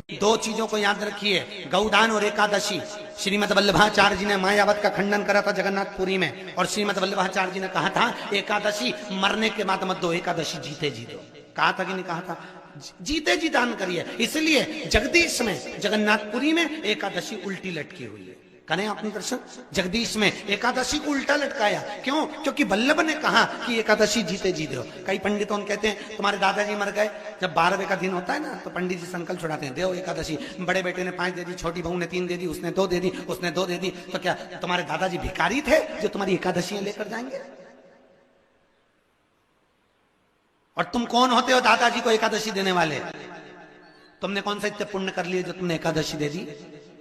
दो चीजों को याद रखिए, गौदान और एकादशी। श्रीमद वल्लभाचार्य जी ने मायावत का खंडन करा था जगन्नाथपुरी में, और श्रीमद वल्लभाचार्य जी ने कहा था एकादशी मरने के बाद मत दो, एकादशी जीते जी दो। कहा था कि नहीं कहा था? जीते जी दान करिए। इसलिए जगदीश में, जगन्नाथपुरी में एकादशी उल्टी लटकी हुई है। करें अपने दर्शन। जगदीश में एकादशी को उल्टा लटकाया, क्यों? क्योंकि वल्लभ ने कहा कि एकादशी जीते जी दो। कई पंडितों कहते हैं तुम्हारे दादाजी मर गए, जब 12वें का दिन होता है ना तो पंडित जी संकल्प छुड़ाते हैं, दो एकादशी। बड़े बेटे ने 5 दे दी, छोटी बहू ने 3 दे दी, उसने 2 दे दी, उसने 2 दे दी। तो क्या तुम्हारे दादाजी भिखारी थे जो तुम्हारी एकादशियां लेकर जाएंगे? और तुम कौन होते हो दादाजी को एकादशी देने वाले? तुमने कौन सा इतने पुण्य कर लिए जो तुमने एकादशी दे दी?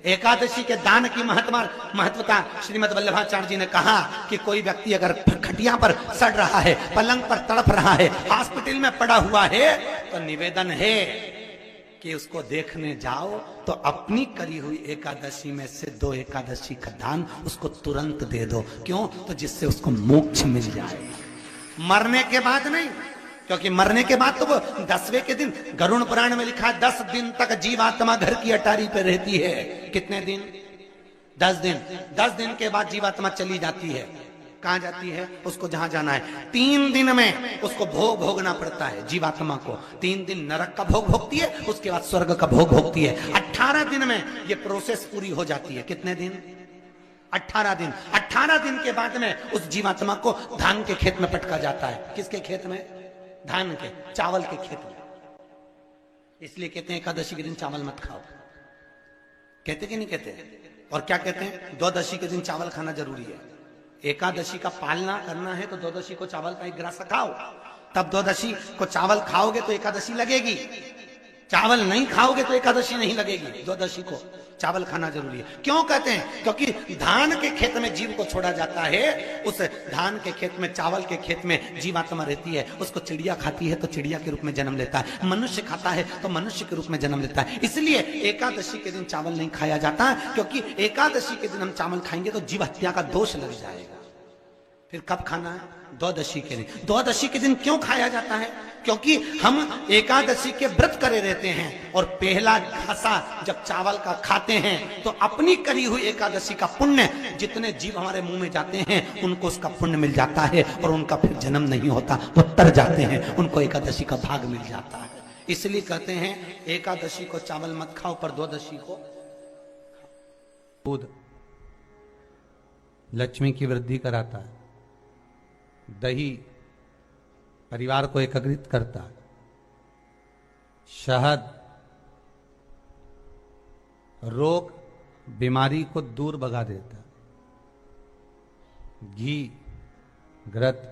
एकादशी के दान की महत्वता श्रीमद वल्लभाचार्य जी ने कहा कि कोई व्यक्ति अगर खटिया पर सड़ रहा है, पलंग पर तड़प रहा है, हॉस्पिटल में पड़ा हुआ है, तो निवेदन है कि उसको देखने जाओ तो अपनी करी हुई एकादशी में से 2 एकादशी का दान उसको तुरंत दे दो। क्यों? तो जिससे उसको मोक्ष मिल जाए, मरने के बाद नहीं। क्योंकि मरने के बाद तो वो 10वें के दिन, गरुड़ पुराण में लिखा है 10 दिन तक जीवात्मा घर की अटारी पे रहती है। कितने दिन? 10 दिन। 10 दिन के बाद जीवात्मा चली जाती है। कहां जाती है? उसको जहां जाना है। 3 दिन में उसको भोग भोगना पड़ता है जीवात्मा को। 3 दिन नरक का भोग भोगती है, उसके बाद स्वर्ग का भोग भोगती है। 18 दिन में ये प्रोसेस पूरी हो जाती है। कितने दिन? 18 दिन। 18 दिन के बाद में उस जीवात्मा को धान के खेत में पटका जाता है। किसके खेत में? धान के, चावल के खेत में। इसलिए कहते हैं एकादशी के दिन चावल मत खाओ। कहते कि नहीं कहते? और क्या कहते हैं? द्वादशी के दिन चावल खाना जरूरी है। एकादशी का पालना करना है तो द्वादशी को चावल का 1 गिलास खाओ, तब द्वादशी को चावल खाओगे तो एकादशी लगेगी। चावल नहीं खाओगे तो एकादशी नहीं लगेगी। द्वादशी को चावल खाना जरूरी है। क्यों कहते हैं? क्योंकि धान के खेत में जीव को छोड़ा जाता है, उस धान के खेत में, चावल के खेत में जीवात्मा रहती है। उसको चिड़िया खाती है तो चिड़िया के रूप में जन्म लेता है, मनुष्य खाता है तो मनुष्य के रूप में जन्म लेता है। इसलिए एकादशी के दिन चावल नहीं खाया जाता, क्योंकि एकादशी के दिन हम चावल खाएंगे तो जीव हत्या का दोष लग जाएगा। फिर कब खाना है? द्वादशी के दिन। द्वादशी के दिन क्यों खाया जाता है? क्योंकि हम एकादशी के व्रत करे रहते हैं, और पहला घासा जब चावल का खाते हैं तो अपनी करी हुई एकादशी का पुण्य, जितने जीव हमारे मुंह में जाते हैं उनको उसका पुण्य मिल जाता है, और उनका फिर जन्म नहीं होता, वो तर जाते हैं, उनको एकादशी का भाग मिल जाता है। इसलिए कहते हैं एकादशी को चावल मत खाओ, पर द्वादशी को दूध लक्ष्मी की वृद्धि कराता है, दही परिवार को एकत्रित करता है, शहद रोग बीमारी को दूर भगा देता है, घी घृत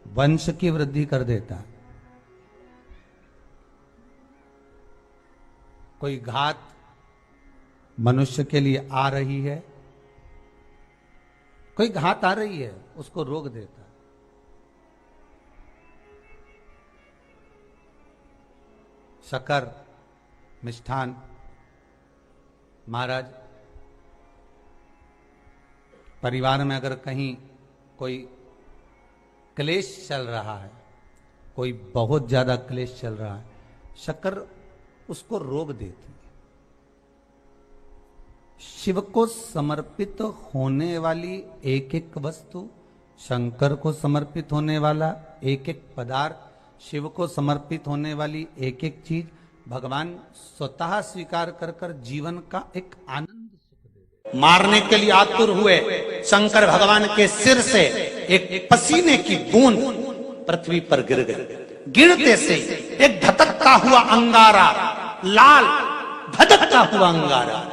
वंश की वृद्धि कर देता है। कोई घात मनुष्य के लिए आ रही है, कोई घात आ रही है, उसको रोक देता है। शक्कर मिष्ठान महाराज, परिवार में अगर कहीं कोई क्लेश चल रहा है, कोई बहुत ज्यादा क्लेश चल रहा है, शक्कर उसको रोक देती है। शिव को समर्पित होने वाली एक एक वस्तु, शंकर को समर्पित होने वाला एक एक पदार्थ, शिव को समर्पित होने वाली एक एक चीज भगवान स्वतः स्वीकार कर कर जीवन का एक आनंद सुख दे। मारने के लिए आतुर हुए शंकर भगवान के सिर से एक पसीने की बूंद पृथ्वी पर गिर गई। गिरते से एक धधकता हुआ अंगारा, लाल धधकता हुआ अंगारा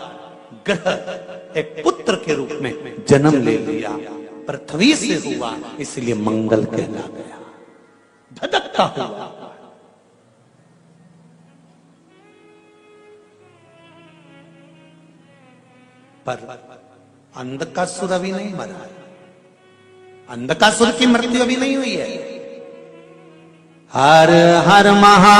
ग्रह एक पुत्र के रूप में जन्म ले लिया। पृथ्वी से हुआ, इसलिए मंगल कहला गया। धधकता हुआ। पर अंधकासुर अभी नहीं मरा है, अंधकासुर की मृत्यु अभी नहीं हुई है। हर हर महा,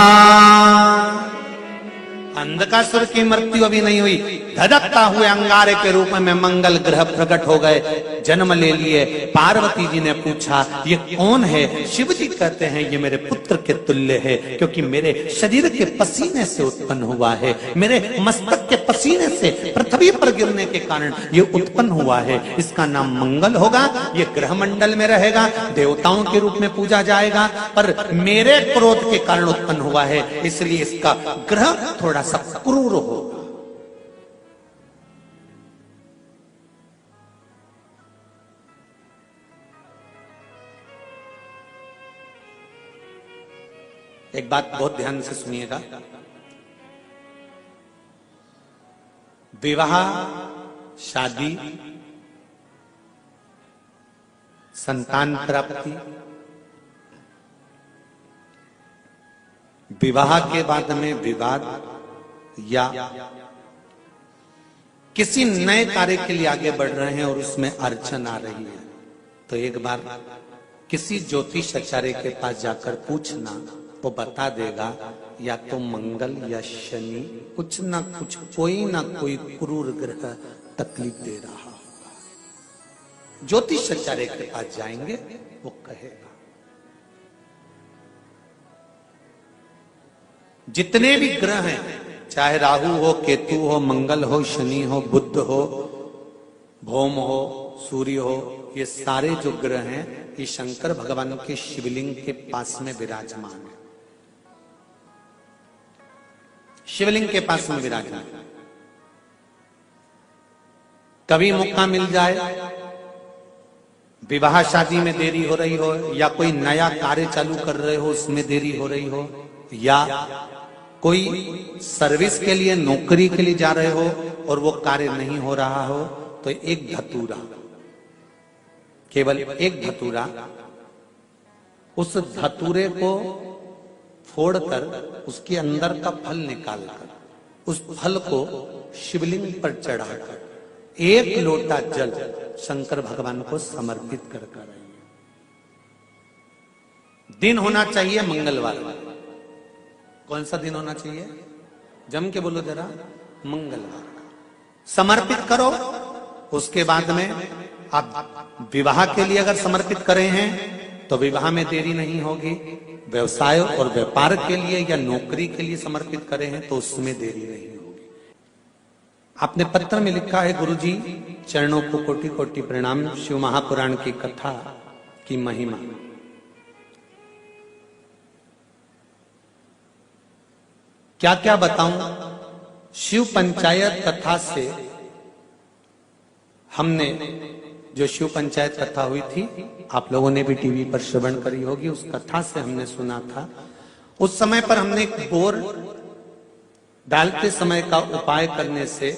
अंधकासुर की मृत्यु अभी नहीं हुई। धधकता हुए अंगारे के रूप में मंगल ग्रह प्रकट हो गए। जन्म ले लिए। पार्वती जी ने पूछा ये कौन है? शिव जी कहते हैं ये मेरे पुत्र के तुल्य है, क्योंकि मेरे शरीर के पसीने से उत्पन्न हुआ है, मेरे मस्तक के पसीने से पृथ्वी पर गिरने के कारण ये उत्पन्न हुआ है। इसका नाम मंगल होगा, ये ग्रह मंडल में रहेगा, देवताओं के रूप में पूजा जाएगा, पर मेरे क्रोध के कारण उत्पन्न हुआ है, इसलिए इसका ग्रह थोड़ा सा क्रूर होगा। एक बात बहुत ध्यान से सुनिएगा, विवाह, शादी, संतान प्राप्ति, विवाह के बाद में विवाद या किसी नए कार्य के लिए आगे बढ़ रहे हैं और उसमें अड़चन आ रही है, तो एक बार किसी ज्योतिष आचार्य के पास जाकर पूछना, वो बता देगा या तो मंगल या शनि कुछ ना कुछ, कोई ना कोई क्रूर ग्रह तकलीफ दे रहा होगा। ज्योतिष आचार्य के पास जाएंगे, वो कहेगा। जितने भी ग्रह हैं, चाहे राहु हो, केतु हो, मंगल हो, शनि हो, बुध हो, भौम हो, सूर्य हो, ये सारे जो ग्रह हैं ये शंकर भगवान के शिवलिंग के पास में विराजमान है। शिवलिंग के पास में विराजमान। कभी मौका मिल जाए, विवाह शादी में देरी हो रही हो, या कोई नया कार्य चालू कर रहे हो उसमें देरी हो रही हो, या कोई सर्विस के लिए, नौकरी के लिए जा रहे हो और वो कार्य नहीं हो रहा हो, तो एक धतूरा, केवल एक धतूरा, उस धतूरे को फोड़कर उसके अंदर का फल निकालकर उस फल को शिवलिंग पर चढ़ाकर एक लोटा जल शंकर भगवान को समर्पित कर कर। दिन होना चाहिए मंगलवार। कौन सा दिन होना चाहिए? जम के बोलो जरा, मंगलवार। समर्पित करो। उसके बाद में आप विवाह के लिए अगर समर्पित करें हैं तो विवाह में देरी नहीं होगी। व्यवसाय और व्यापार के लिए या नौकरी के लिए समर्पित करें हैं तो उसमें देरी नहीं होगी। आपने पत्र में लिखा है, गुरुजी चरणों को कोटि कोटि प्रणाम। शिव महापुराण की कथा की महिमा। क्या क्या बताऊं? शिव पंचायत कथा से हमने, जो शिव पंचायत कथा हुई थी, आप लोगों ने भी टीवी पर श्रवण करी होगी, उस कथा से हमने सुना था। उस समय पर हमने एक बोर डालते समय का उपाय करने से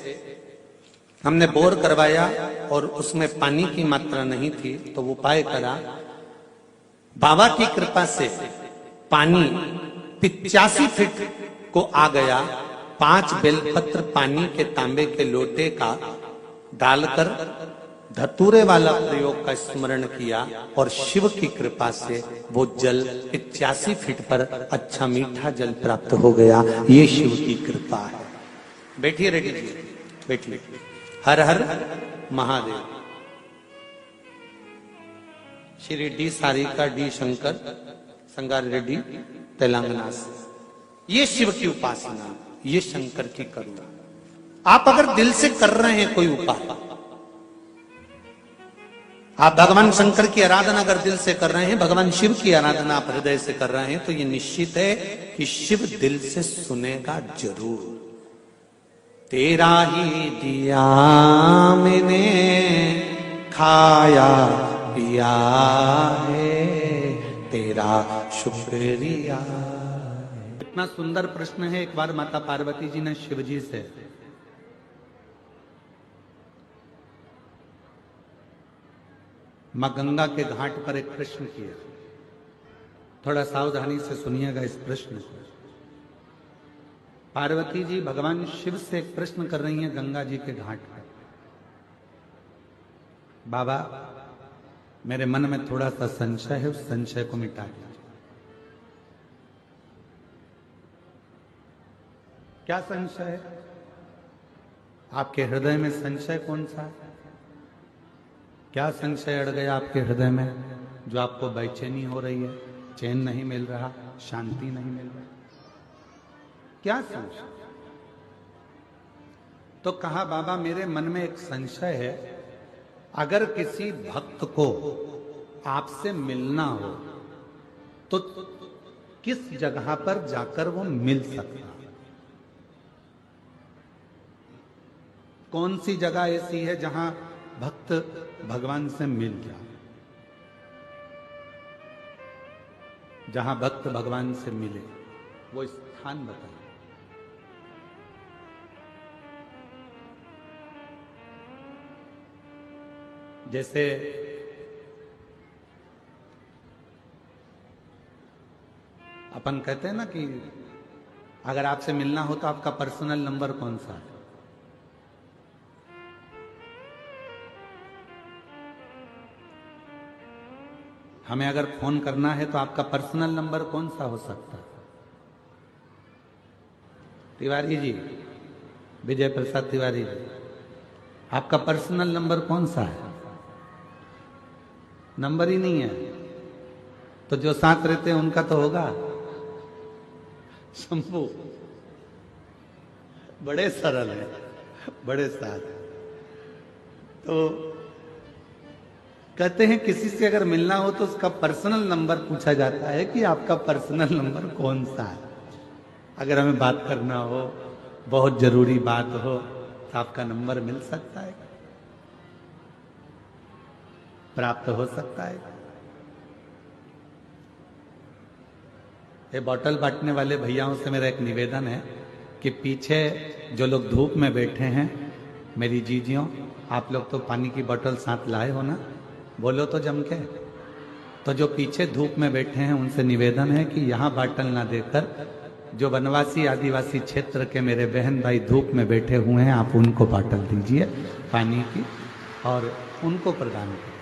हमने बोर करवाया और उसमें पानी की मात्रा नहीं थी, तो वो उपाय करा। बाबा की कृपा से पानी 85 फीट को आ गया। 5 बेलपत्र पानी के तांबे के लोटे का डालकर धतूरे वाला प्रयोग का स्मरण किया और शिव की कृपा से वो जल 85 फीट पर अच्छा मीठा जल प्राप्त हो गया। ये शिव की कृपा है। बैठिए रेड्डी जी, बैठिए। हर हर महादेव। श्री डी सारिका डी शंकर संगार रेड्डी तेलंगाना से। ये शिव की उपासना, ये शंकर की करुणा। आप अगर दिल से कर रहे हैं कोई उपाय, आप भगवान शंकर की आराधना अगर दिल से कर रहे हैं, भगवान शिव की आराधना आप हृदय से कर रहे हैं, तो ये निश्चित है कि शिव दिल से सुनेगा जरूर। तेरा ही दिया मैंने खाया पिया है, तेरा शुक्रिया। इतना सुंदर प्रश्न है। एक बार माता पार्वती जी ने शिव जी से मां गंगा के घाट पर एक प्रश्न किया। थोड़ा सावधानी से सुनिएगा इस प्रश्न को। पार्वती जी भगवान शिव से एक प्रश्न कर रही हैं गंगा जी के घाट पर, बाबा मेरे मन में थोड़ा सा संशय है, उस संशय को मिटा दीजिए। क्या संशय है? आपके हृदय में संशय कौन सा है? क्या संशय अड़ गया आपके हृदय में जो आपको बेचैनी हो रही है, चैन नहीं मिल रहा, शांति नहीं मिल रहा? क्या संशय? तो कहा बाबा मेरे मन में एक संशय है, अगर किसी भक्त को आपसे मिलना हो तो किस जगह पर जाकर वो मिल सकता है? कौन सी जगह ऐसी है जहां भक्त भगवान से मिल जाए, जहां भक्त भगवान से मिले, वो स्थान बताए। जैसे अपन कहते हैं ना कि अगर आपसे मिलना हो तो आपका पर्सनल नंबर कौन सा है? हमें अगर फोन करना है तो आपका पर्सनल नंबर कौन सा हो सकता है? तिवारी जी, विजय प्रसाद तिवारी जी, आपका पर्सनल नंबर कौन सा है? नंबर ही नहीं है। तो जो साथ रहते हैं उनका तो होगा। शंभू बड़े सरल है, बड़े साथ। तो कहते हैं किसी से अगर मिलना हो तो उसका पर्सनल नंबर पूछा जाता है कि आपका पर्सनल नंबर कौन सा है। अगर हमें बात करना हो, बहुत जरूरी बात हो, तो आपका नंबर मिल सकता है, प्राप्त हो सकता है। ये बोतल बांटने वाले भैयाओं से मेरा एक निवेदन है कि पीछे जो लोग धूप में बैठे हैं, मेरी जीजियों, आप लोग तो पानी की बोतल साथ लाए हो ना, बोलो तो जम के। तो जो पीछे धूप में बैठे हैं उनसे निवेदन है कि यहाँ बाटल ना देकर जो वनवासी आदिवासी क्षेत्र के मेरे बहन भाई धूप में बैठे हुए हैं, आप उनको बाटल दीजिए पानी की और उनको प्रदान करें।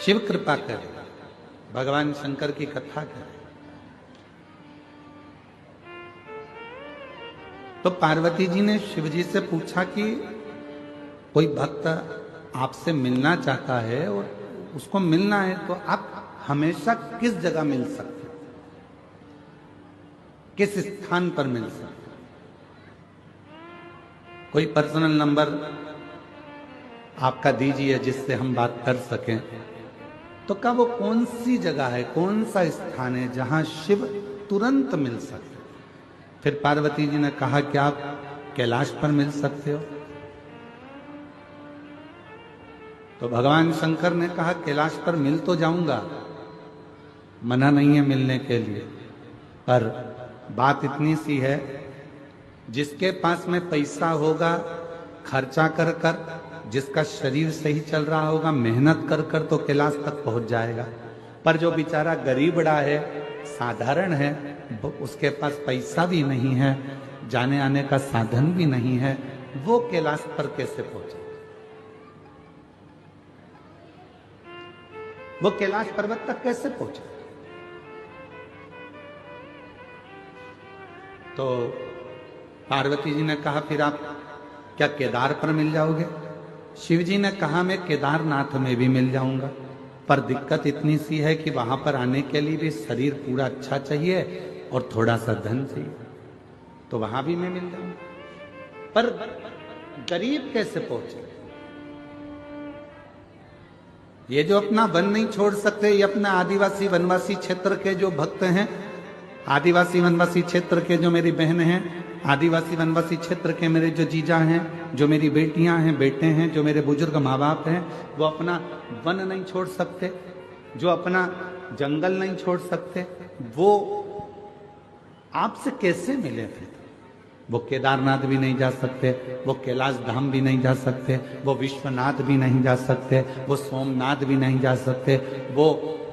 शिव कृपा करें, भगवान शंकर की कथा करें। तो पार्वती जी ने शिव जी से पूछा कि कोई भक्त आपसे मिलना चाहता है और उसको मिलना है तो आप हमेशा किस जगह मिल सकते, किस स्थान पर मिल सकते? कोई पर्सनल नंबर आपका दीजिए जिससे हम बात कर सकें। तो क्या वो कौन सी जगह है, कौन सा स्थान है जहां शिव तुरंत मिल सकते? फिर पार्वती जी ने कहा कि आप कैलाश पर मिल सकते हो। तो भगवान शंकर ने कहा कैलाश पर मिल तो जाऊंगा, मना नहीं है मिलने के लिए, पर बात इतनी सी है, जिसके पास में पैसा होगा खर्चा कर कर, जिसका शरीर सही चल रहा होगा मेहनत कर कर, तो कैलाश तक पहुंच जाएगा। पर जो बेचारा गरीबड़ा है, साधारण है, उसके पास पैसा भी नहीं है, जाने आने का साधन भी नहीं है, वो कैलाश पर कैसे पहुंचे? वो कैलाश पर्वत तक कैसे पहुंचे? तो पार्वती जी ने कहा फिर आप क्या केदार पर मिल जाओगे? शिव जी ने कहा मैं केदारनाथ में भी मिल जाऊंगा, पर दिक्कत इतनी सी है कि वहां पर आने के लिए भी शरीर पूरा अच्छा चाहिए और थोड़ा सा धन चाहिए, तो वहां भी मैं मिल जाऊंगा। पर गरीब कैसे पहुंचे? ये जो अपना वन नहीं छोड़ सकते, ये अपना आदिवासी वनवासी क्षेत्र के जो भक्त हैं, आदिवासी वनवासी क्षेत्र के जो मेरी बहन हैं, आदिवासी वनवासी क्षेत्र के मेरे जो जीजा हैं, जो मेरी बेटियां हैं, बेटे हैं, जो मेरे बुजुर्ग माँ बाप हैं, वो अपना वन नहीं छोड़ सकते, जो अपना जंगल नहीं छोड़ सकते, वो आपसे कैसे मिले? फिर वो केदारनाथ भी नहीं जा सकते, वो कैलाश धाम भी नहीं जा सकते, वो विश्वनाथ भी नहीं जा सकते, वो सोमनाथ भी नहीं जा सकते, वो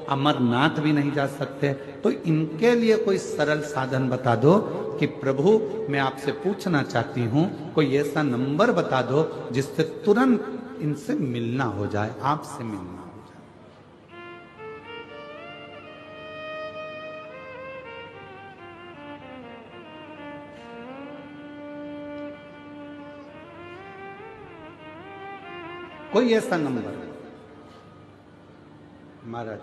अमरनाथ भी नहीं जा सकते। तो इनके लिए कोई सरल साधन बता दो कि प्रभु मैं आपसे पूछना चाहती हूं, कोई ऐसा नंबर बता दो जिससे तुरंत इनसे मिलना हो जाए, आपसे मिलना हो जाए। कोई ऐसा नंबर महाराज।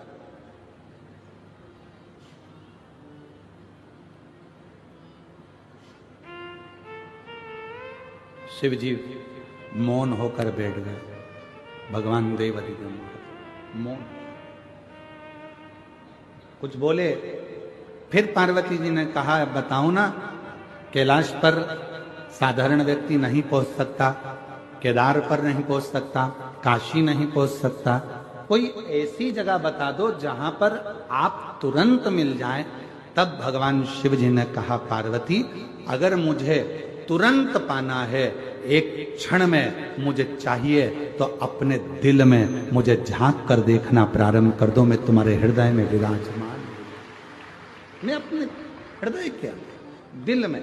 शिव जी मौन होकर बैठ गए। भगवान देवरी मौन, कुछ बोले। फिर पार्वती जी ने कहा बताओ ना, कैलाश पर साधारण व्यक्ति नहीं पहुंच सकता, केदार पर नहीं पहुंच सकता, काशी नहीं पहुंच सकता, कोई ऐसी जगह बता दो जहां पर आप तुरंत मिल जाएं। तब भगवान शिव जी ने कहा पार्वती, अगर मुझे तुरंत पाना है, एक क्षण में मुझे चाहिए, तो अपने दिल में मुझे झांक कर देखना प्रारंभ कर दो। मैं तुम्हारे हृदय में विराजमान, मैं अपने हृदय क्या दिल में।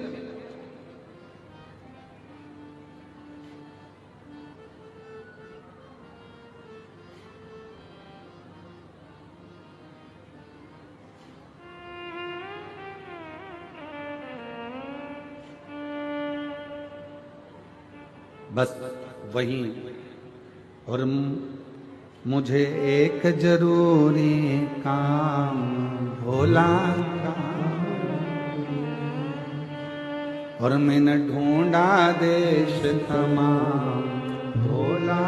बस वही। और मुझे एक जरूरी काम भोला और मैंने ढूंढा देश तमाम भोला,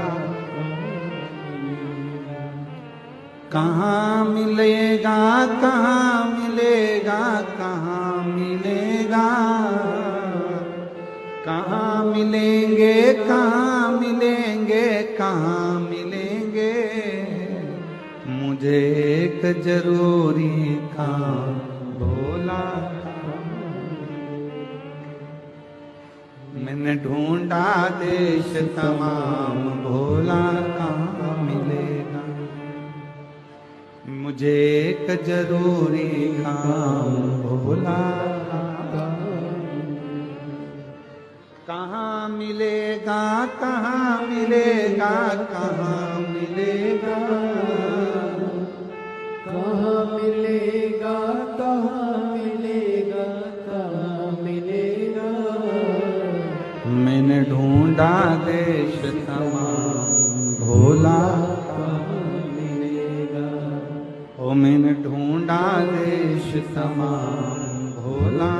कहाँ मिलेगा कहाँ मिलेगा कहाँ मिलेगा, कहाँ मिलेंगे कहाँ मिलेंगे कहाँ मिलेंगे, मुझे एक जरूरी काम भोला, मैंने ढूंढा देश तमाम भोला, कहाँ मिलेगा, मुझे एक जरूरी काम भोला, कहाँ मिलेगा कहाँ मिलेगा कहाँ मिलेगा, कहाँ मिलेगा कहाँ मिलेगा कहाँ मिलेगा, मैंने ढूंढा देश तमाम भोला, कहाँ मिलेगा, ओ मैंने ढूंढा देश तमाम भोला।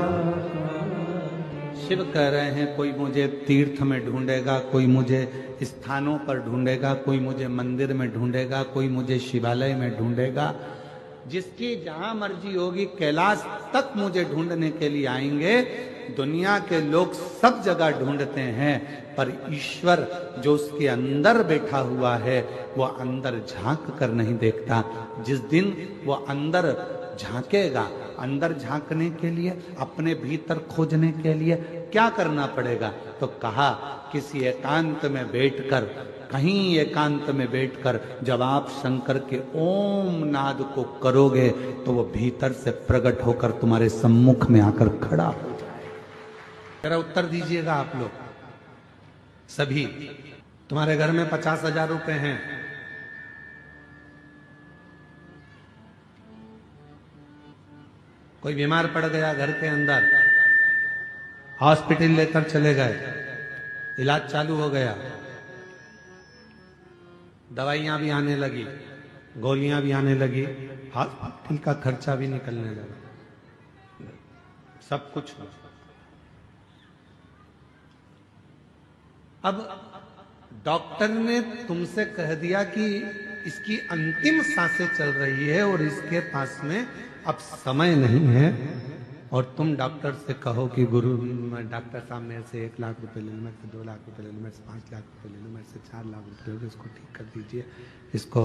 शिव कह रहे हैं कोई मुझे तीर्थ में ढूंढेगा, कोई मुझे स्थानों पर ढूंढेगा, कोई मुझे मंदिर में ढूंढेगा, कोई मुझे शिवालय में ढूंढेगा, जिसकी जहां मर्जी होगी कैलाश तक मुझे ढूंढने के लिए आएंगे। दुनिया के लोग सब जगह ढूंढते हैं, पर ईश्वर जो उसके अंदर बैठा हुआ है वो अंदर झांक कर नहीं देखता। जिस दिन वो अंदर झांकेगा, अंदर झांकने के लिए, अपने भीतर खोजने के लिए क्या करना पड़ेगा? तो कहा किसी एकांत में बैठकर, कहीं एकांत में बैठकर जब आप शंकर के ओम नाद को करोगे तो वो भीतर से प्रकट होकर तुम्हारे सम्मुख में आकर खड़ा हो जाएगा। जरा उत्तर दीजिएगा आप लोग सभी। तुम्हारे घर में 50,000 रुपए हैं, कोई बीमार पड़ गया घर के अंदर, हॉस्पिटल लेकर चले गए, इलाज चालू हो गया, दवाइयां भी आने लगी, गोलियां भी आने लगी, हॉस्पिटल का खर्चा भी निकलने लगा, सब कुछ। अब डॉक्टर ने तुमसे कह दिया कि इसकी अंतिम सांसें चल रही है और इसके पास में अब समय नहीं है, और तुम डॉक्टर से कहो कि गुरु डॉक्टर साहब मेरे से 1 लाख रुपए ले लो, मेरे से 2 लाख रुपए ले लो, मेरे से 5 लाख रुपए ले लो, मेरे से 4 लाख रुपए ले लो, इसको ठीक कर दीजिए, इसको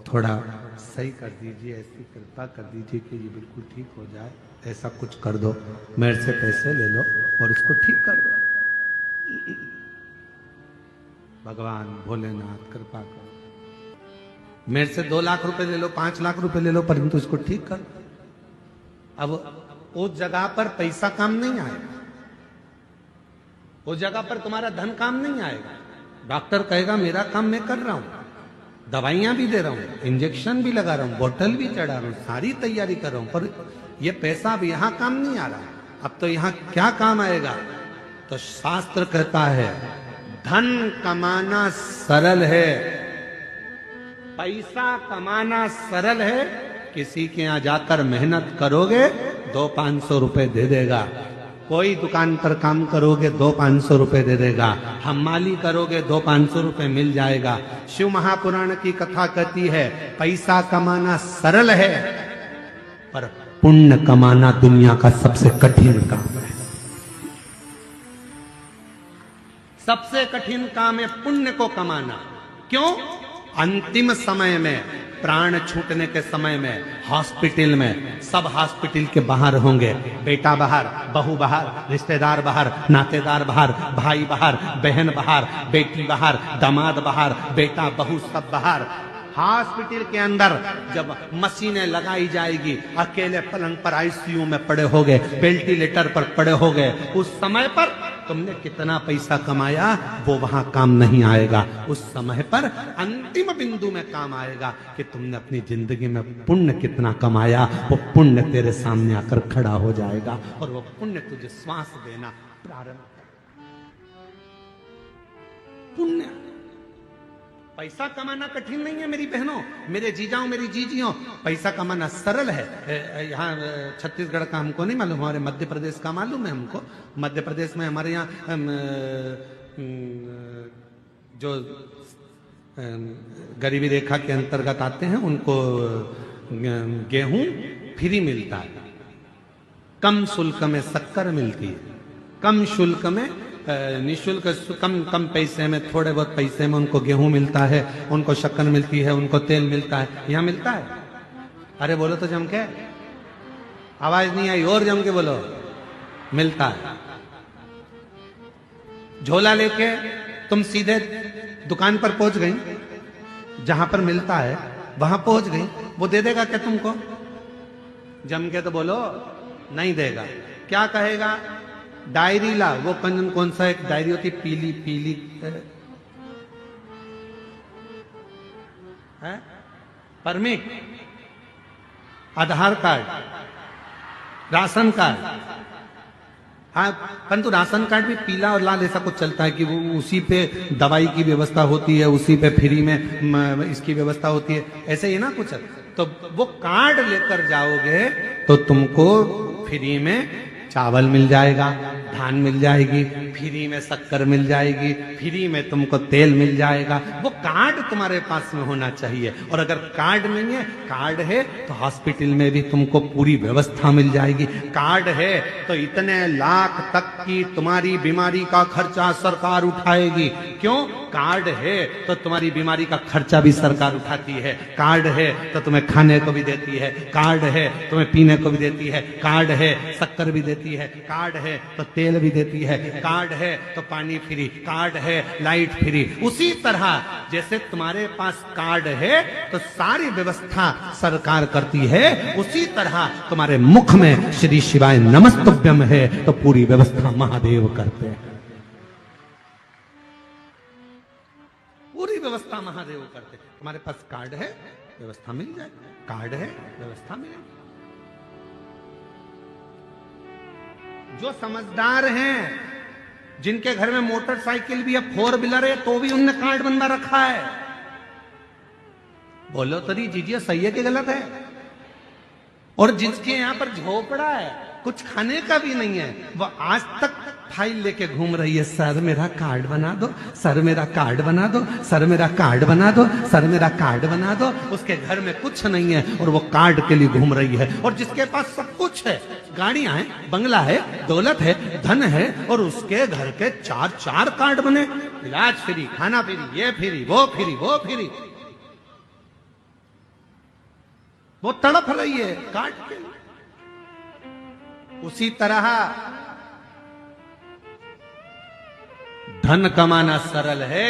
थोड़ा सही कर दीजिए, ऐसी कृपा कर दीजिए कि ये बिल्कुल ठीक हो जाए, ऐसा कुछ कर दो, मेरे से पैसे ले लो और इसको ठीक कर दो। भगवान भोलेनाथ कृपा करो, मेरे से 2 लाख रुपए ले लो, 5 लाख रुपए ले लो, परंतु इसको ठीक कर। अब उस जगह पर पैसा काम नहीं आएगा, उस जगह पर तुम्हारा धन काम नहीं आएगा। डॉक्टर कहेगा मेरा काम मैं कर रहा हूं, दवाइयां भी दे रहा हूं, इंजेक्शन भी लगा रहा हूं, बोतल भी चढ़ा रहा हूं, सारी तैयारी कर रहा हूं, पर यह पैसा अब यहां काम नहीं आ रहा। अब तो यहां क्या काम आएगा? तो शास्त्र कहता है धन कमाना सरल है, पैसा कमाना सरल है, किसी के यहां जाकर मेहनत करोगे 200-500 रुपए दे देगा। कोई दुकान पर काम करोगे 200-500 रुपए दे देगा। हमाली करोगे 200-500 रुपए मिल जाएगा। शिव महापुराण की कथा कहती है पैसा कमाना सरल है, पर पुण्य कमाना दुनिया का सबसे कठिन काम है। सबसे कठिन काम है पुण्य को कमाना। क्यों? अंतिम समय में, प्राण छूटने के समय में, हॉस्पिटल में, सब हॉस्पिटल के बाहर होंगे। बेटा बाहर, बहू बाहर, रिश्तेदार बाहर, नातेदार बाहर, भाई बाहर, बहन बाहर, बेटी बाहर, दामाद बाहर, बेटा बहू सब बाहर। हॉस्पिटल के अंदर जब मशीनें लगाई जाएगी, अकेले पलंग पर आईसीयू में पड़े होगे, वेंटिलेटर पर पड़े होगे, उस समय पर तुमने कितना पैसा कमाया वो वहां काम नहीं आएगा। उस समय पर अंतिम बिंदु में काम आएगा कि तुमने अपनी जिंदगी में पुण्य कितना कमाया। वो पुण्य तेरे सामने आकर खड़ा हो जाएगा और वो पुण्य तुझे श्वास देना प्रारंभ कर। पुण्य, पैसा कमाना कठिन नहीं है मेरी बहनों, मेरे जीजाओं, मेरी जीजियों। पैसा कमाना सरल है। यहाँ छत्तीसगढ़ का हमको नहीं मालूम, हमारे मध्य प्रदेश का मालूम है हमको। मध्य प्रदेश में हमारे यहाँ जो गरीबी रेखा के अंतर्गत आते हैं उनको गेहूं फ्री मिलता है। कम शुल्क में शक्कर मिलती है, कम शुल्क में, निःशुल्क, कम पैसे में, थोड़े बहुत पैसे में उनको गेहूं मिलता है, उनको शक्कर मिलती है, उनको तेल मिलता है। यहाँ मिलता है? अरे बोलो तो जम के, आवाज नहीं आई, और जम के बोलो। मिलता है। झोला लेके तुम सीधे दुकान पर पहुंच गई, जहां पर मिलता है वहां पहुंच गई, वो दे देगा क्या तुमको? जम के तो बोलो, नहीं देगा। क्या कहेगा? डायरी ला। वो कौन सा एक डायरी होती, पीली पीली है, परमिट, आधार कार्ड, राशन कार्ड। हाँ, परंतु राशन कार्ड भी पीला और लाल ऐसा कुछ चलता है कि वो उसी पे दवाई की व्यवस्था होती है, उसी पे फ्री में इसकी व्यवस्था होती है, ऐसे ही ना कुछ। तो वो कार्ड लेकर जाओगे तो तुमको फ्री में चावल मिल जाएगा, धान मिल जाएगी, फ्री में शक्कर मिल जाएगी, फ्री में तुमको तेल मिल जाएगा। वो कार्ड तुम्हारे पास में होना चाहिए। और अगर कार्ड नहीं है, कार्ड है तो हॉस्पिटल में भी तुमको पूरी व्यवस्था मिल जाएगी। कार्ड है तो इतने लाख तक की तुम्हारी बीमारी का खर्चा सरकार उठाएगी। क्यों? कार्ड है तो तुम्हारी बीमारी का खर्चा भी सरकार उठाती है। कार्ड है तो तुम्हें खाने को भी देती है, कार्ड है तुम्हें पीने को भी देती है, कार्ड है शक्कर भी देती है, कार्ड है तो तेल भी देती है, कार्ड है तो पानी फ्री, कार्ड है लाइट फ्री। उसी तरह जैसे तुम्हारे पास कार्ड है तो सारी व्यवस्था सरकार करती है, उसी तरह तुम्हारे मुख में श्री शिवाय नमस्तुभ्यम है तो पूरी व्यवस्था महादेव करते हैं। पूरी व्यवस्था महादेव करते। तुम्हारे पास कार्ड है, व्यवस्था मिल जाए, कार्ड है, व्यवस्था मिलेगी। जो समझदार हैं, जिनके घर में मोटरसाइकिल भी है, 4 व्हीलर है, तो भी उनने कार्ड बनवा रखा है। बोलो तो नहीं जीजिए, सही है कि गलत है? और जिसके यहां पर झोपड़ा है, कुछ खाने का भी नहीं है, वो आज तक फाइल लेके घूम रही है, सर मेरा कार्ड बना दो, सर मेरा कार्ड बना दो, सर मेरा कार्ड बना दो, सर मेरा कार्ड बना दो। उसके घर में कुछ नहीं है और वो कार्ड के लिए घूम रही है। और जिसके पास सब कुछ है, गाड़ियां हैं, बंगला है, दौलत है, धन है, और उसके घर के 4 कार्ड बने, इलाज फ्री, खाना फ्री, ये फ्री, वो फ्री, वो फ्री, वो तड़प रही है कार्ड के लिए। उसी तरह धन कमाना सरल है,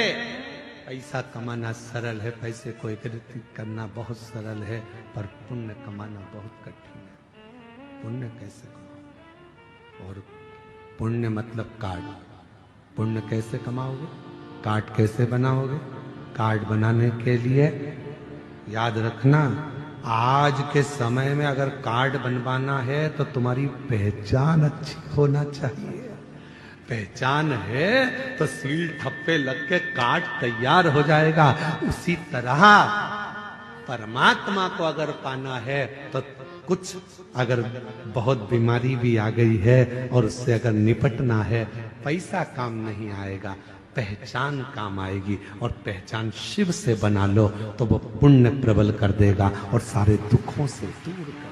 पैसा कमाना सरल है, पैसे को एकत्रित करना बहुत सरल है, पर पुण्य कमाना बहुत कठिन है। पुण्य कैसे कमाओ? और पुण्य मतलब कार्ड। पुण्य कैसे कमाओगे? कार्ड कैसे बनाओगे? कार्ड बनाने के लिए याद रखना, आज के समय में अगर कार्ड बनवाना है तो तुम्हारी पहचान अच्छी होना चाहिए। पहचान है तो सील ठप्पे लग के कार्ड तैयार हो जाएगा। उसी तरह परमात्मा को अगर पाना है तो कुछ अगर बहुत बीमारी भी आ गई है और उससे अगर निपटना है, पैसा काम नहीं आएगा, पहचान काम आएगी। और पहचान शिव से बना लो तो वो पुण्य प्रबल कर देगा और सारे दुखों से दूर कर